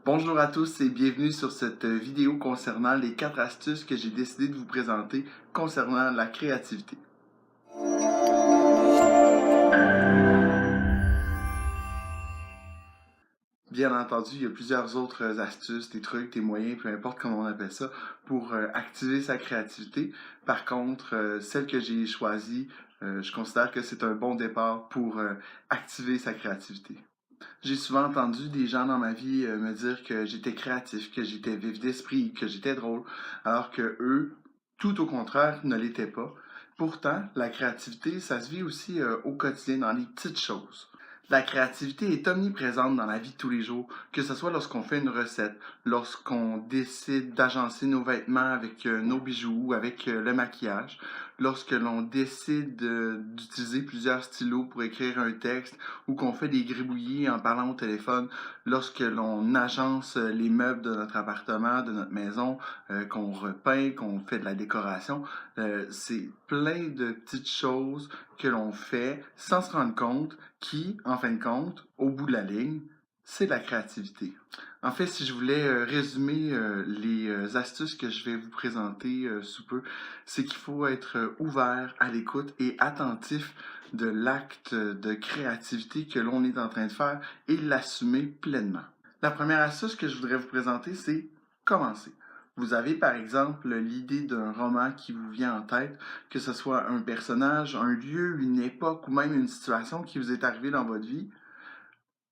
Bonjour à tous et bienvenue sur cette vidéo concernant les 4 astuces que j'ai décidé de vous présenter concernant la créativité. Bien entendu, il y a plusieurs autres astuces, des trucs, des moyens, peu importe comment on appelle ça, pour activer sa créativité. Par contre, celle que j'ai choisie, je considère que c'est un bon départ pour activer sa créativité. J'ai souvent entendu des gens dans ma vie me dire que j'étais créatif, que j'étais vif d'esprit, que j'étais drôle, alors que eux, tout au contraire, ne l'étaient pas. Pourtant, la créativité, ça se vit aussi au quotidien, dans les petites choses. La créativité est omniprésente dans la vie de tous les jours, que ce soit lorsqu'on fait une recette, lorsqu'on décide d'agencer nos vêtements avec nos bijoux, avec le maquillage, lorsque l'on décide d'utiliser plusieurs stylos pour écrire un texte ou qu'on fait des gribouillis en parlant au téléphone, lorsque l'on agence les meubles de notre appartement, de notre maison, qu'on repeint, qu'on fait de la décoration. C'est plein de petites choses que l'on fait sans se rendre compte qui, en fin de compte, au bout de la ligne, c'est la créativité. En fait, si je voulais résumer les astuces que je vais vous présenter sous peu, c'est qu'il faut être ouvert à l'écoute et attentif de l'acte de créativité que l'on est en train de faire et l'assumer pleinement. La première astuce que je voudrais vous présenter, c'est commencer. Vous avez par exemple l'idée d'un roman qui vous vient en tête, que ce soit un personnage, un lieu, une époque ou même une situation qui vous est arrivée dans votre vie.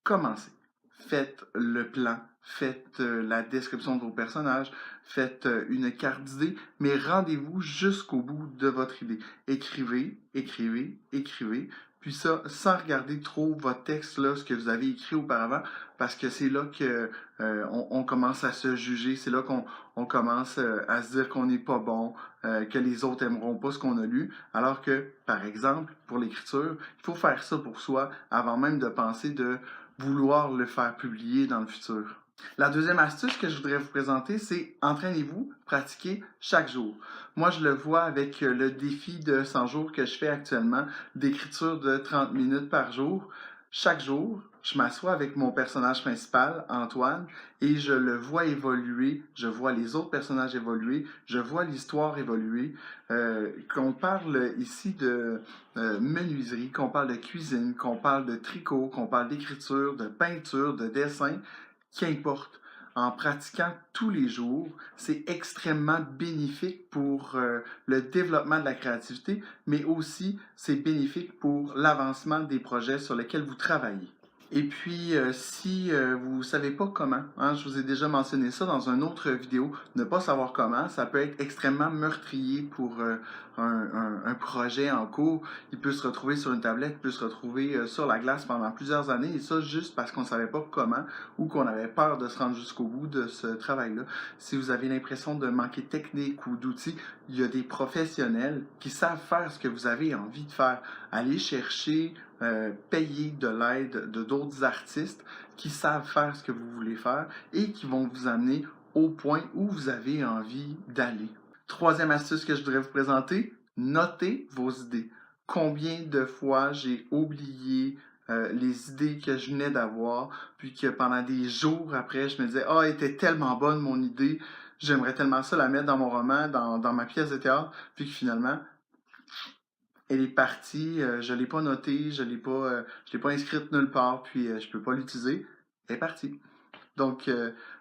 Commencez. Faites le plan, faites la description de vos personnages, faites une carte d'idées, mais rendez-vous jusqu'au bout de votre idée. Écrivez, écrivez, écrivez, puis ça, sans regarder trop votre texte, là, ce que vous avez écrit auparavant, parce que c'est là que on commence à se juger, c'est là qu'on commence à se dire qu'on n'est pas bon, que les autres aimeront pas ce qu'on a lu, alors que, par exemple, pour l'écriture, il faut faire ça pour soi avant même de penser de vouloir le faire publier dans le futur. La deuxième astuce que je voudrais vous présenter, c'est entraînez-vous, pratiquez chaque jour. Moi, je le vois avec le défi de 100 jours que je fais actuellement, d'écriture de 30 minutes par jour. Chaque jour, je m'assois avec mon personnage principal, Antoine, et je le vois évoluer, je vois les autres personnages évoluer, je vois l'histoire évoluer. Qu'on parle ici de menuiserie, qu'on parle de cuisine, qu'on parle de tricot, qu'on parle d'écriture, de peinture, de dessin, qu'importe. En pratiquant tous les jours, c'est extrêmement bénéfique pour le développement de la créativité, mais aussi c'est bénéfique pour l'avancement des projets sur lesquels vous travaillez. Et puis, si vous ne savez pas comment, hein, je vous ai déjà mentionné ça dans une autre vidéo, ne pas savoir comment, ça peut être extrêmement meurtrier pour un projet en cours. Il peut se retrouver sur une tablette, il peut se retrouver sur la glace pendant plusieurs années, et ça juste parce qu'on ne savait pas comment ou qu'on avait peur de se rendre jusqu'au bout de ce travail-là. Si vous avez l'impression de manquer de technique ou d'outils, il y a des professionnels qui savent faire ce que vous avez envie de faire. Allez chercher payer de l'aide de d'autres artistes qui savent faire ce que vous voulez faire et qui vont vous amener au point où vous avez envie d'aller. Troisième astuce que je voudrais vous présenter, notez vos idées. Combien de fois j'ai oublié les idées que je venais d'avoir, puis que pendant des jours après, je me disais « Ah, elle était tellement bonne mon idée, j'aimerais tellement ça la mettre dans mon roman, dans ma pièce de théâtre », puis que finalement, elle est partie, je ne l'ai pas notée, je l'ai pas inscrite nulle part, puis je ne peux pas l'utiliser. Elle est partie. Donc,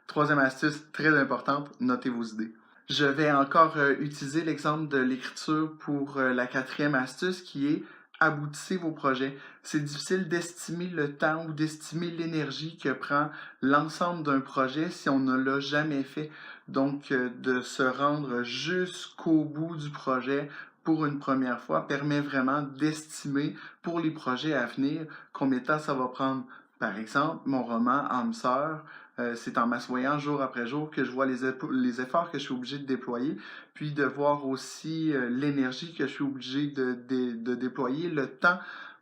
troisième astuce très importante, notez vos idées. Je vais encore utiliser l'exemple de l'écriture pour la quatrième astuce qui est aboutissez vos projets. C'est difficile d'estimer le temps ou d'estimer l'énergie que prend l'ensemble d'un projet si on ne l'a jamais fait. Donc, de se rendre jusqu'au bout du projet pour une première fois permet vraiment d'estimer pour les projets à venir combien de temps ça va prendre. Par exemple, mon roman Âme sœur, c'est en m'assoyant jour après jour que je vois les efforts que je suis obligé de déployer, puis de voir aussi l'énergie que je suis obligé de déployer, le temps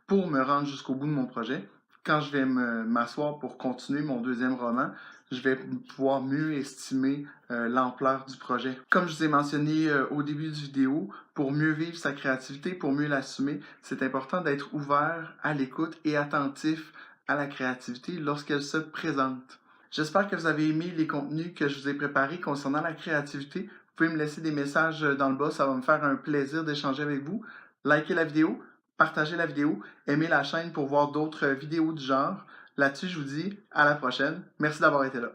pour me rendre jusqu'au bout de mon projet. Quand je vais m'asseoir pour continuer mon deuxième roman, je vais pouvoir mieux estimer l'ampleur du projet. Comme je vous ai mentionné au début du vidéo, pour mieux vivre sa créativité, pour mieux l'assumer, c'est important d'être ouvert à l'écoute et attentif à la créativité lorsqu'elle se présente. J'espère que vous avez aimé les contenus que je vous ai préparés concernant la créativité. Vous pouvez me laisser des messages dans le bas, ça va me faire un plaisir d'échanger avec vous. Likez la vidéo, partagez la vidéo, aimez la chaîne pour voir d'autres vidéos du genre. Là-dessus, je vous dis à la prochaine. Merci d'avoir été là.